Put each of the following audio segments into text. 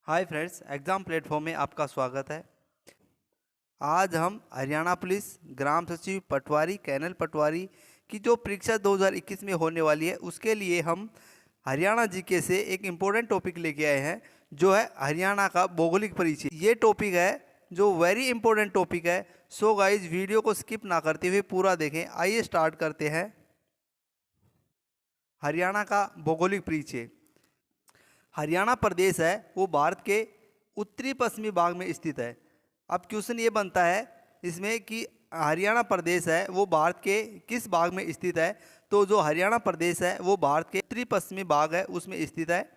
Hi friends, exam platform में आपका स्वागत है। आज हम हरियाणा पुलिस ग्राम सचिव पटवारी कैनल पटवारी की जो परीक्षा 2021 में होने वाली है उसके लिए हम हरियाणा जीके से एक इम्पोर्टेंट टॉपिक लेके आए हैं, जो है हरियाणा का भौगोलिक परिचय। ये टॉपिक है जो वेरी इंपॉर्टेंट टॉपिक है। सो गाइज, वीडियो को स्किप ना करते हुए पूरा देखें। आइए स्टार्ट करते हैं। हरियाणा का भौगोलिक परिचय। हरियाणा प्रदेश है वो भारत के उत्तरी पश्चिमी भाग में स्थित है। अब क्वेश्चन ये बनता है इसमें कि हरियाणा प्रदेश है वो भारत के किस भाग में स्थित है। तो जो हरियाणा प्रदेश है वो भारत के उत्तरी पश्चिमी भाग है उसमें स्थित है।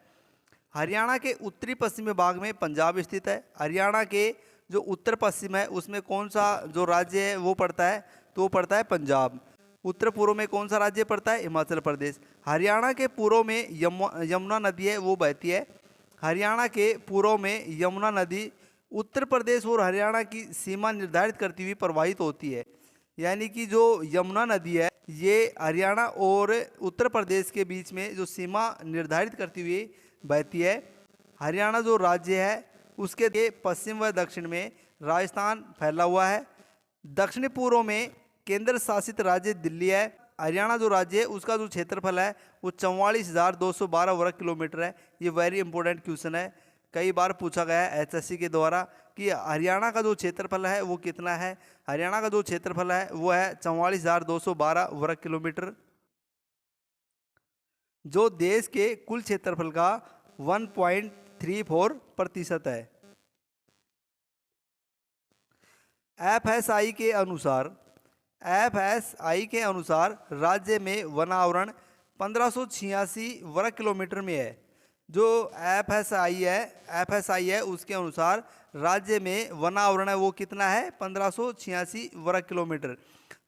हरियाणा के उत्तरी पश्चिमी भाग में पंजाब स्थित है। हरियाणा के जो उत्तर पश्चिम है उसमें कौन सा जो राज्य है वो पड़ता है, तो वो पड़ता है पंजाब। उत्तर पूर्व में कौन सा राज्य पड़ता है, हिमाचल प्रदेश। हरियाणा के पूर्व में यमुना नदी है वो बहती है। हरियाणा के पूर्व में यमुना नदी उत्तर प्रदेश और हरियाणा की सीमा निर्धारित करती हुई प्रवाहित होती है। यानी कि जो यमुना नदी है ये हरियाणा और उत्तर प्रदेश के बीच में जो सीमा निर्धारित करती हुई बहती है। हरियाणा जो राज्य है उसके पश्चिम व दक्षिण में राजस्थान फैला हुआ है। दक्षिण पूर्व में केंद्र शासित राज्य दिल्ली है। हरियाणा जो राज्य है उसका जो क्षेत्रफल है वो 44,212 वर्ग किलोमीटर है। ये वेरी इंपॉर्टेंट क्वेश्चन है, कई बार पूछा गया है एचएससी के द्वारा कि हरियाणा का जो क्षेत्रफल है वो कितना है। हरियाणा का जो क्षेत्रफल है वो है 44,212 वर्ग किलोमीटर, जो देश के कुल क्षेत्रफल का 1.34% है। एफएसआई के अनुसार राज्य में वनावरण 1586 वर्ग किलोमीटर में है। जो एफएसआई है उसके अनुसार राज्य में वनावरण है वो कितना है, 1586 वर्ग किलोमीटर,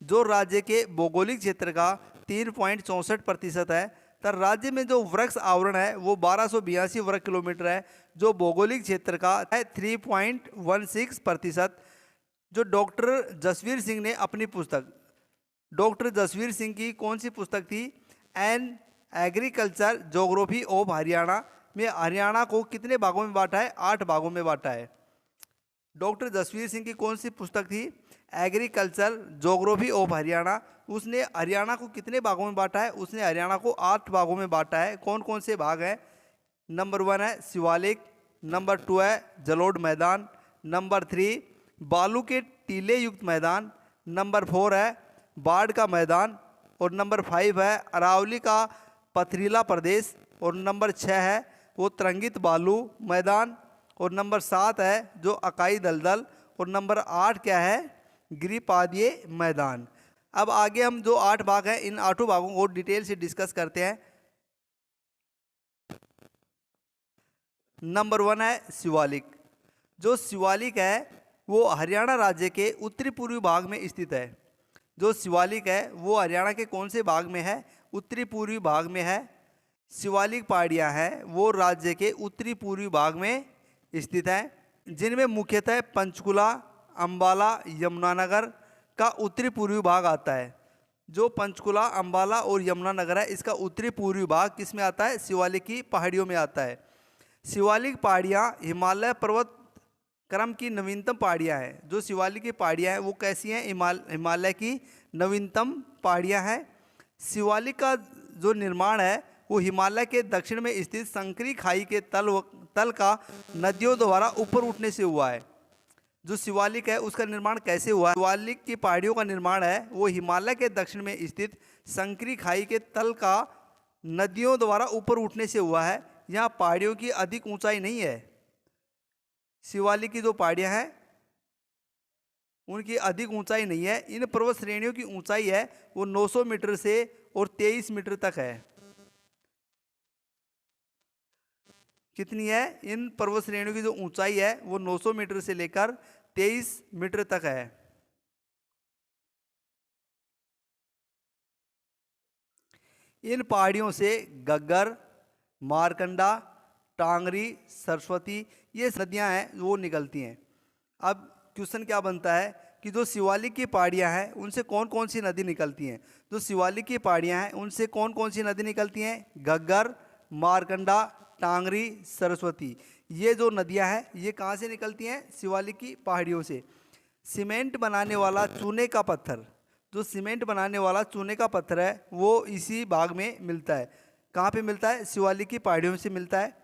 जो राज्य के भौगोलिक क्षेत्र का 3.64% है। तर राज्य में जो वृक्ष आवरण है वो 1282 वर्ग किलोमीटर है, जो भौगोलिक क्षेत्र का है 3.16%। जो डॉक्टर जसवीर सिंह ने अपनी पुस्तक, डॉक्टर जसवीर सिंह की कौन सी पुस्तक थी, an agriculture geography of Haryana, में हरियाणा को कितने भागों में बांटा है, 8 भागों में बांटा है। डॉक्टर जसवीर सिंह की कौन सी पुस्तक थी, एग्रीकल्चर जोग्राफी ऑफ हरियाणा। उसने हरियाणा को कितने भागों में बांटा है, उसने हरियाणा को 8 भागों में बांटा है। कौन कौन से भाग हैं, नंबर 1 है शिवालिक, नंबर 2 है जलोढ़ मैदान, नंबर 3 बालू के टीले युक्त मैदान, नंबर 4 है बाढ़ का मैदान, और नंबर 5 है अरावली का पथरीला प्रदेश, और नंबर 6 है वो तरंगित बालू मैदान, और नंबर 7 है जो अकाई दलदल, और नंबर 8 क्या है, गिरिपादीय मैदान। अब आगे हम जो 8 भाग हैं इन 8 भागों को डिटेल से डिस्कस करते हैं। नंबर 1 है शिवालिक। जो शिवालिक है वो हरियाणा राज्य के उत्तरी पूर्वी भाग में स्थित है। जो शिवालिक है वो हरियाणा के कौन से भाग में है, उत्तरी पूर्वी भाग में है। शिवालिक पहाड़ियाँ हैं वो राज्य के उत्तरी पूर्वी भाग में स्थित हैं, जिनमें मुख्यतः पंचकुला, अंबाला, यमुनानगर का उत्तरी पूर्वी भाग आता है। जो पंचकुला, अंबाला और यमुनानगर है इसका उत्तरी पूर्वी भाग किस में आता है, शिवालिक की पहाड़ियों में आता है। शिवालिक पहाड़ियाँ हिमालय पर्वत क्रम की नवीनतम पहाड़ियाँ हैं। जो शिवालिक की पहाड़ियाँ हैं वो कैसी हैं, हिमालय की नवीनतम पहाड़ियाँ हैं। शिवालिक का जो निर्माण है वो हिमालय के दक्षिण में स्थित संकरी खाई के तल का नदियों द्वारा ऊपर उठने से हुआ है। जो शिवालिक है उसका निर्माण कैसे हुआ है, शिवालिक की पहाड़ियों का निर्माण है वो हिमालय के दक्षिण में स्थित संकरी खाई के तल का नदियों द्वारा ऊपर उठने से हुआ है। यहाँ पहाड़ियों की अधिक ऊंचाई नहीं है। शिवालिक की जो पहाड़ियाँ हैं उनकी अधिक ऊंचाई नहीं है। इन पर्वत श्रेणियों की ऊंचाई है वो 900 मीटर से और 23 मीटर तक है। कितनी है, इन पर्वत श्रेणियों की जो ऊंचाई है वो 900 मीटर से लेकर 23 मीटर तक है। इन पहाड़ियों से गग्गर, मारकंडा, टांगरी, सरस्वती ये नदियां हैं वो निकलती हैं। अब क्वेश्चन क्या बनता है कि जो शिवालिक की पहाड़ियाँ हैं उनसे कौन कौन सी नदी निकलती हैं। जो शिवालिक की पहाड़ियाँ हैं उनसे कौन कौन सी नदी निकलती हैं, घग्गर, मारकंडा, टांगरी, सरस्वती। ये जो नदियां हैं ये कहाँ से निकलती हैं? शिवालिक की पहाड़ियों से। सीमेंट बनाने वाला चूने का पत्थर, जो सीमेंट बनाने वाला चूने का पत्थर है वो इसी भाग में मिलता है। कहाँ पे मिलता है? शिवालिक की पहाड़ियों से मिलता है।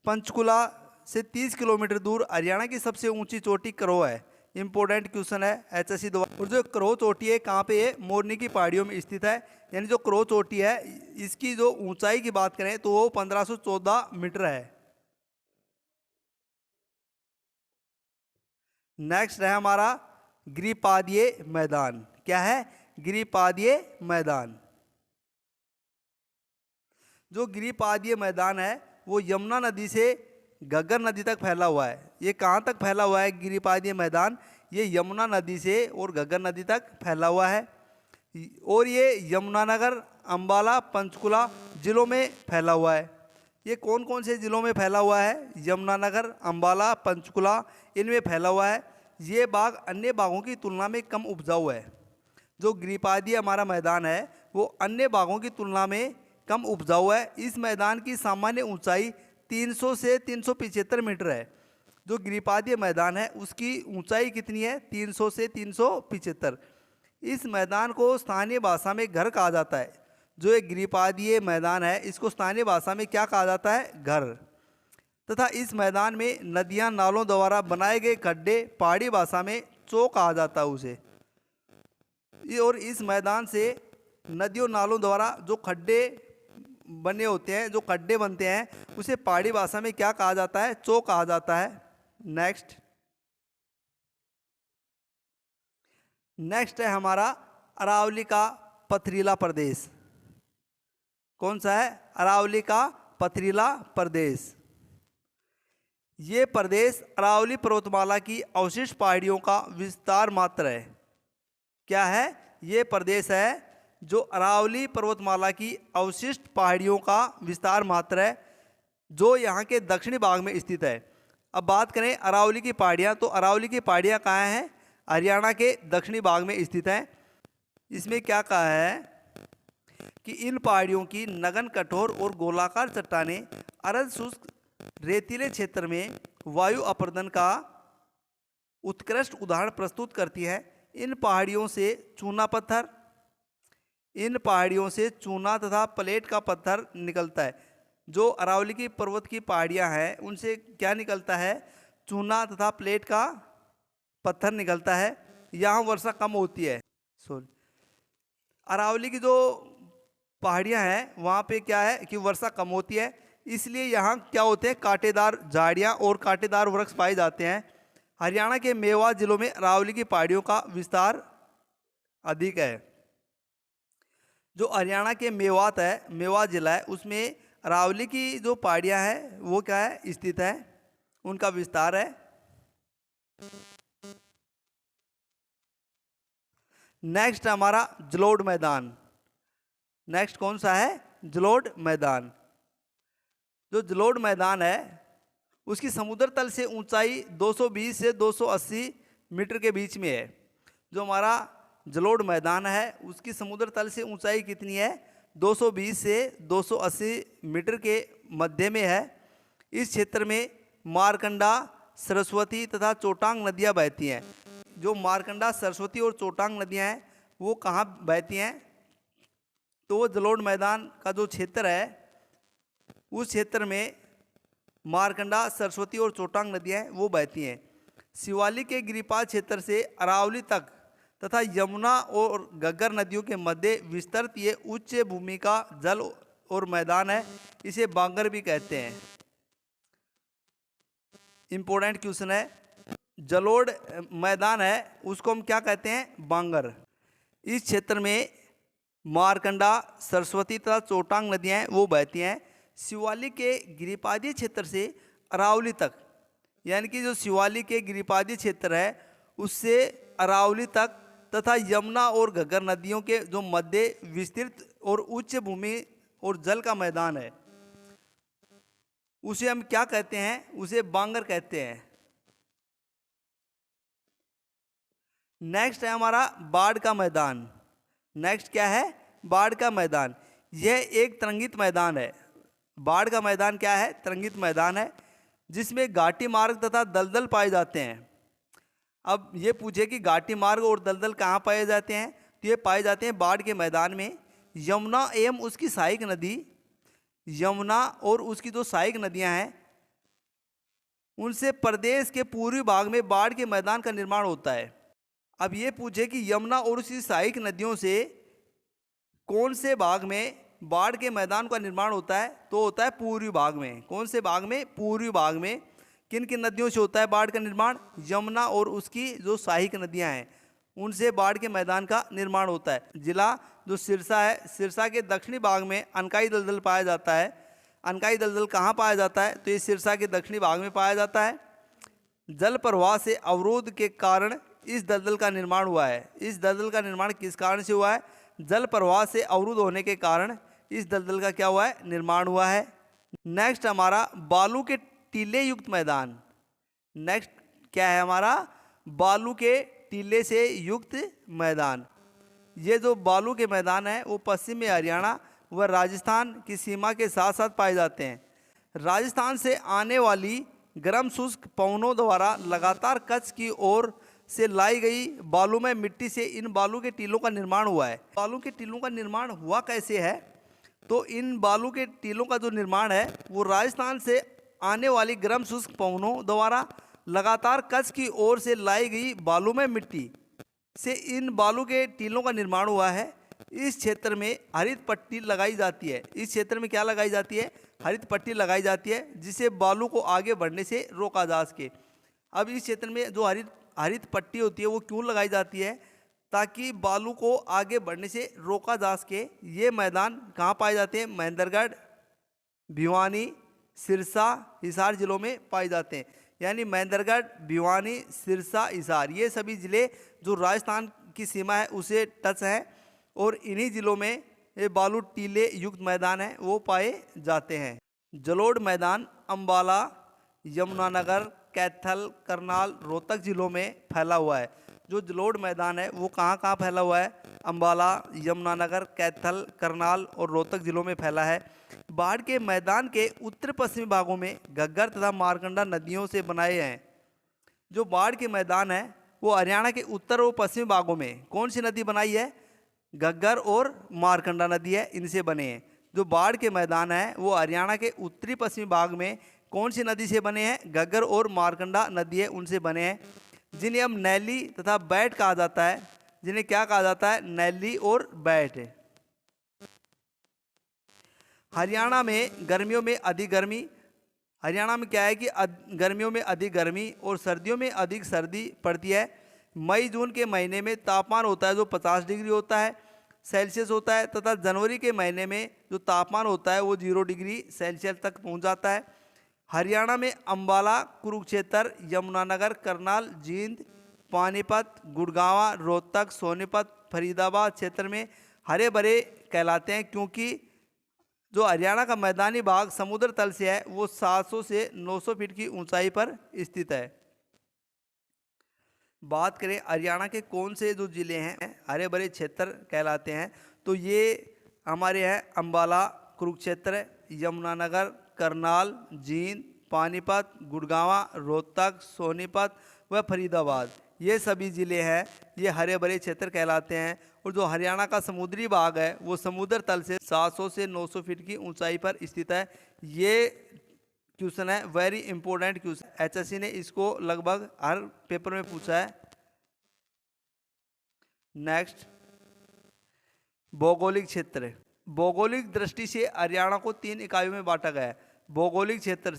पंचकुला से 30 किलोमीटर दूर हरियाणा की सबसे ऊंची चोटी करो है। इंपॉर्टेंट क्वेश्चन है एचएससी द्वारा। और जो करो चोटी है कहाँ पे है? मोरनी की पहाड़ियों में स्थित है। यानी जो करो चोटी है इसकी जो ऊंचाई की बात करें तो वो 1514 मीटर है। नेक्स्ट है हमारा गिरिपादीय मैदान। क्या है? गिरिपादीय मैदान। जो गिरिपादीय मैदान है वो यमुना नदी से घग्गर नदी तक फैला हुआ है। ये कहाँ तक फैला हुआ है गिरिपादीय मैदान? ये यमुना नदी से और घग्गर नदी तक फैला हुआ है। और ये यमुनानगर, अंबाला, पंचकुला जिलों में फैला हुआ है। ये कौन कौन से जिलों में फैला हुआ है? यमुनानगर, अंबाला, पंचकुला, इनमें फैला हुआ है। ये बाग अन्य बागों की तुलना में कम उपजाऊ है। जो गिरिपादीय हमारा मैदान है वो अन्य बागों की तुलना में कम उपजाऊ है। इस मैदान की सामान्य ऊंचाई 300 से 375 मीटर है। जो गिरिपादीय मैदान है उसकी ऊंचाई कितनी है? 300 से 375। इस मैदान को स्थानीय भाषा में घर कहा जाता है। जो एक गिरिपादीय मैदान है इसको स्थानीय भाषा में क्या कहा जाता है? घर। तथा इस मैदान में नदियां नालों द्वारा बनाए गए खड्डे पहाड़ी भाषा में चो कहा जाता है उसे। और इस मैदान से नदियों नालों द्वारा जो खड्डे बने होते हैं, जो खड्डे बनते हैं, उसे पहाड़ी भाषा में क्या कहा जाता है? चो कहा जाता है। नेक्स्ट है हमारा अरावली का पथरीला प्रदेश। कौन सा है? अरावली का पथरीला प्रदेश। ये प्रदेश अरावली पर्वतमाला की अवशिष्ट पहाड़ियों का विस्तार मात्र है। क्या है? ये प्रदेश है जो अरावली पर्वतमाला की अवशिष्ट पहाड़ियों का विस्तार मात्र है, जो यहाँ के दक्षिणी भाग में स्थित है। अब बात करें अरावली की पहाड़ियाँ, तो अरावली की पहाड़ियाँ कहाँ हैं? हरियाणा के दक्षिणी भाग में स्थित हैं। इसमें क्या कहा है कि इन पहाड़ियों की नगन, कठोर और गोलाकार चट्टानें अर्ध शुष्क रेतीले क्षेत्र में वायु अपर्दन का उत्कृष्ट उदाहरण प्रस्तुत करती है। इन पहाड़ियों से चूना तथा प्लेट का पत्थर निकलता है। जो अरावली की पर्वत की पहाड़ियाँ हैं उनसे क्या निकलता है? चूना तथा प्लेट का पत्थर निकलता है। यहाँ वर्षा कम होती है। अरावली की जो पहाड़ियाँ हैं वहाँ पे क्या है कि वर्षा कम होती है, इसलिए यहाँ क्या होते हैं? कांटेदार झाड़ियाँ और कांटेदार वृक्ष पाए जाते हैं। हरियाणा के मेवात जिलों में अरावली की पहाड़ियों का विस्तार अधिक है। जो हरियाणा के मेवात है, मेवात जिला है, उसमें अरावली की जो पहाड़ियाँ हैं वो क्या है? स्थित है, उनका विस्तार है। नेक्स्ट हमारा जलोढ़ मैदान। नेक्स्ट कौन सा है? जलोढ़ मैदान। जो जलोढ़ मैदान है उसकी समुद्र तल से ऊंचाई 220 से 280 मीटर के बीच में है। जो हमारा जलोढ़ मैदान है उसकी समुद्र तल से ऊंचाई कितनी है? 220 से 280 मीटर के मध्य में है। इस क्षेत्र में मारकंडा, सरस्वती तथा चोटांग नदियाँ बहती हैं। जो मारकंडा, सरस्वती और चोटांग नदियाँ हैं वो कहाँ बहती हैं? तो वो जलोढ़ मैदान का जो क्षेत्र है उस क्षेत्र में मारकंडा, सरस्वती और चोटांग नदियाँ हैं वो बहती हैं। शिवालिक के गिरिपाद क्षेत्र से अरावली तक तथा यमुना और घग्गर नदियों के मध्य विस्तृत ये उच्च भूमि का जल और मैदान है। इसे बांगर भी कहते हैं। इंपॉर्टेंट क्वेश्चन है, जलोढ़ मैदान है उसको हम क्या कहते हैं? बांगर। इस क्षेत्र में मारकंडा, सरस्वती तथा चोटांग नदियाँ हैं वो बहती हैं। शिवालिक के गिरिपादीय क्षेत्र से अरावली तक, यानी कि जो शिवालिक के गिरिपादीय क्षेत्र है उससे अरावली तक तथा यमुना और घग्गर नदियों के जो मध्य विस्तृत और उच्च भूमि और जल का मैदान है उसे हम क्या कहते हैं? उसे बांगर कहते हैं। नेक्स्ट है हमारा बाढ़ का मैदान। नेक्स्ट क्या है? बाढ़ का मैदान। यह एक तरंगित मैदान है। बाढ़ का मैदान क्या है? तरंगित मैदान है जिसमें घाटी मार्ग तथा दलदल पाए जाते हैं। अब ये पूछे कि घाटी मार्ग और दलदल कहाँ पाए जाते हैं, तो ये पाए जाते हैं बाढ़ के मैदान में। यमुना एवं उसकी सहायक नदी, यमुना और उसकी जो सहायक नदियाँ हैं उनसे प्रदेश के पूर्वी भाग में बाढ़ के मैदान का निर्माण होता है। अब ये पूछे कि यमुना और उसकी सहायक नदियों से कौन से भाग में बाढ़ के मैदान का निर्माण होता है, तो होता है पूर्वी भाग में। कौन से भाग में? पूर्वी भाग में। किन किन नदियों से होता है बाढ़ का निर्माण? यमुना और उसकी जो सहायक नदियां हैं उनसे बाढ़ के मैदान का निर्माण होता है। जिला जो सिरसा है, सिरसा के दक्षिणी भाग में अनकाई दलदल पाया जाता है। अनकाई दलदल कहाँ पाया जाता है? तो ये सिरसा के दक्षिणी भाग में पाया जाता है। जल प्रवाह से अवरोध के कारण इस दलदल का निर्माण हुआ है। इस दलदल का निर्माण किस कारण से हुआ है? जल प्रवाह से अवरुद्ध होने के कारण इस दलदल का क्या हुआ है? निर्माण हुआ है। नेक्स्ट हमारा बालू के टीले युक्त मैदान। नेक्स्ट क्या है हमारा? बालू के टीले से युक्त मैदान। ये जो बालू के मैदान है वो पश्चिम में हरियाणा व राजस्थान की सीमा के साथ साथ पाए जाते हैं। राजस्थान से आने वाली गर्म शुष्क पवनों द्वारा लगातार कच्छ की ओर से लाई गई बालूमय मिट्टी से इन बालू के टीलों का निर्माण हुआ है। बालू के टीलों का निर्माण हुआ कैसे है? तो इन बालू के टीलों का जो निर्माण है वो राजस्थान से आने वाली गर्म शुष्क पवनों द्वारा लगातार कच्छ की ओर से लाई गई बालूमय मिट्टी से इन बालू के टीलों का निर्माण हुआ है। इस क्षेत्र में हरित पट्टी लगाई जाती है। इस क्षेत्र में क्या लगाई जाती है? हरित पट्टी लगाई जाती है जिससे बालू को आगे बढ़ने से रोका जा सके। अब इस क्षेत्र में जो हरित पट्टी होती है वो क्यों लगाई जाती है? ताकि बालू को आगे बढ़ने से रोका जा सके। ये मैदान कहाँ पाए जाते हैं? महेंद्रगढ़, भिवानी, सिरसा, हिसार जिलों में पाए जाते हैं। यानी महेंद्रगढ़, भिवानी, सिरसा, हिसार ये सभी ज़िले जो राजस्थान की सीमा है उसे टच हैं और इन्हीं ज़िलों में ये बालू टीले युक्त मैदान है वो पाए जाते हैं। जलोढ़ मैदान अम्बाला, यमुनानगर, कैथल, करनाल, रोहतक जिलों में फैला हुआ है। जो जलोढ़ मैदान है वो कहाँ कहाँ फैला हुआ है? अम्बाला, यमुनानगर, कैथल, करनाल और रोहतक जिलों में फैला है। बाढ़ के मैदान के उत्तर पश्चिमी भागों में घग्गर तथा मारकंडा नदियों से बनाए हैं। जो बाढ़ के मैदान है वो हरियाणा के उत्तर और पश्चिमी भागों में कौन सी नदी बनाई है? घग्गर और मारकंडा नदी है, इनसे बने हैं। जो बाढ़ के मैदान है वो हरियाणा के उत्तरी पश्चिमी भाग में कौन सी नदी से बने हैं? घग्गर और मारकंडा नदी है उनसे बने हैं, जिन्हें हम नैली तथा बैठ कहा जाता है। जिन्हें क्या कहा जाता है? नैली और बैठ। हरियाणा में गर्मियों में अधिक गर्मी, हरियाणा में क्या है कि गर्मियों में अधिक गर्मी और सर्दियों में अधिक सर्दी पड़ती है। मई जून के महीने में तापमान होता है जो 50 डिग्री होता है सेल्सियस होता है, तथा जनवरी के महीने में जो तापमान होता है वो 0 डिग्री सेल्सियस तक पहुंच जाता है। हरियाणा में अम्बाला, कुरुक्षेत्र, यमुनानगर, करनाल, जींद, पानीपत, गुड़गांवा, रोहतक, सोनीपत, फरीदाबाद क्षेत्र में हरे भरे कहलाते हैं क्योंकि जो हरियाणा का मैदानी भाग समुद्र तल से है वो 700 से 900 फीट की ऊंचाई पर स्थित है। बात करें हरियाणा के कौन से जो ज़िले हैं हरे भरे क्षेत्र कहलाते हैं, तो ये हमारे हैं अम्बाला, कुरुक्षेत्र, यमुनानगर, करनाल, जींद, पानीपत, गुड़गांवा, रोहतक, सोनीपत व फरीदाबाद। ये सभी ज़िले हैं ये हरे भरे क्षेत्र कहलाते हैं। और जो हरियाणा का समुद्री भाग है वो समुद्र तल से 700 से 900 फीट की ऊंचाई पर स्थित है। ये क्वेश्चन है वेरी इंपॉर्टेंट क्वेश्चन, एचएससी ने इसको लगभग हर पेपर में पूछा है। नेक्स्ट, भौगोलिक क्षेत्र। भौगोलिक दृष्टि से हरियाणा को 3 इकाइयों में बांटा गया है। भौगोलिक क्षेत्र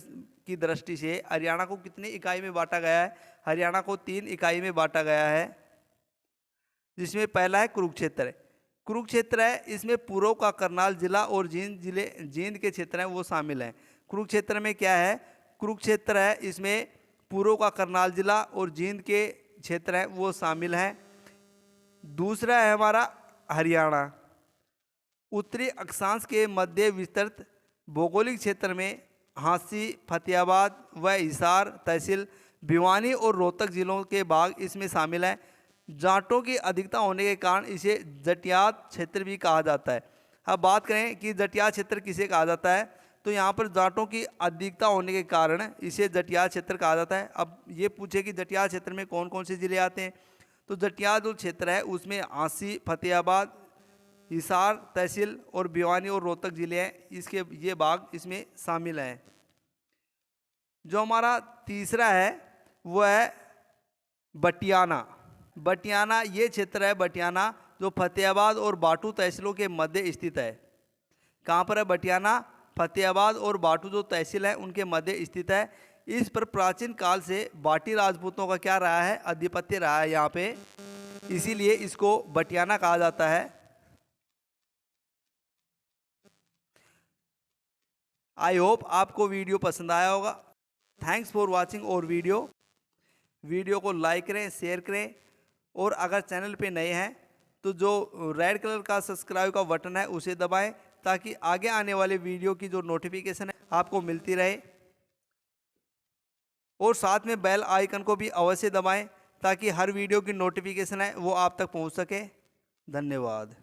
की दृष्टि से हरियाणा को कितनी इकाई में बांटा गया है? हरियाणा को 3 इकाई में बांटा गया है, जिसमें पहला है कुरुक्षेत्र। कुरुक्षेत्र है, इसमें पूर्व का करनाल जिला और जींद के क्षेत्र हैं वो शामिल हैं। कुरुक्षेत्र में क्या है? कुरुक्षेत्र है, इसमें पूर्व का करनाल जिला और जींद के क्षेत्र हैं वो शामिल हैं। दूसरा है हमारा हरियाणा। उत्तरी अक्षांश के मध्य विस्तृत भौगोलिक क्षेत्र में हांसी, फतेहाबाद व हिसार तहसील, भिवानी और रोहतक जिलों के भाग इसमें शामिल हैं। जाटों की अधिकता होने के कारण इसे जटियात क्षेत्र भी कहा जाता है। अब बात करें कि जटियात क्षेत्र किसे कहा जाता है, तो यहाँ पर जाटों की अधिकता होने के कारण इसे जटियाल क्षेत्र कहा जाता है। अब ये पूछे कि जटियाल क्षेत्र में कौन कौन से ज़िले आते हैं, तो जटियाल जो क्षेत्र है उसमें आंसी, फतेहाबाद, हिसार तहसील और भिवानी और रोहतक ज़िले हैं, इसके ये भाग इसमें शामिल हैं। जो हमारा तीसरा है वो है बटियाना। बटियाना ये क्षेत्र है, बटियाना जो फतेहाबाद और बाटू तहसीलों के मध्य स्थित है। कहाँ पर है बटियाना? फतेहाबाद और बाटू जो तहसील है उनके मध्य स्थित है। इस पर प्राचीन काल से बाटी राजपूतों का क्या रहा है? आधिपत्य रहा है यहाँ पे, इसीलिए इसको बटियाना कहा जाता है। आई होप आपको वीडियो पसंद आया होगा। थैंक्स फॉर वॉचिंग और वीडियो को लाइक करें, शेयर करें, और अगर चैनल पे नए हैं तो जो रेड कलर का सब्सक्राइब का बटन है उसे दबाएं, ताकि आगे आने वाले वीडियो की जो नोटिफिकेशन है आपको मिलती रहे। और साथ में बेल आइकन को भी अवश्य दबाएं, ताकि हर वीडियो की नोटिफिकेशन है वो आप तक पहुंच सके। धन्यवाद।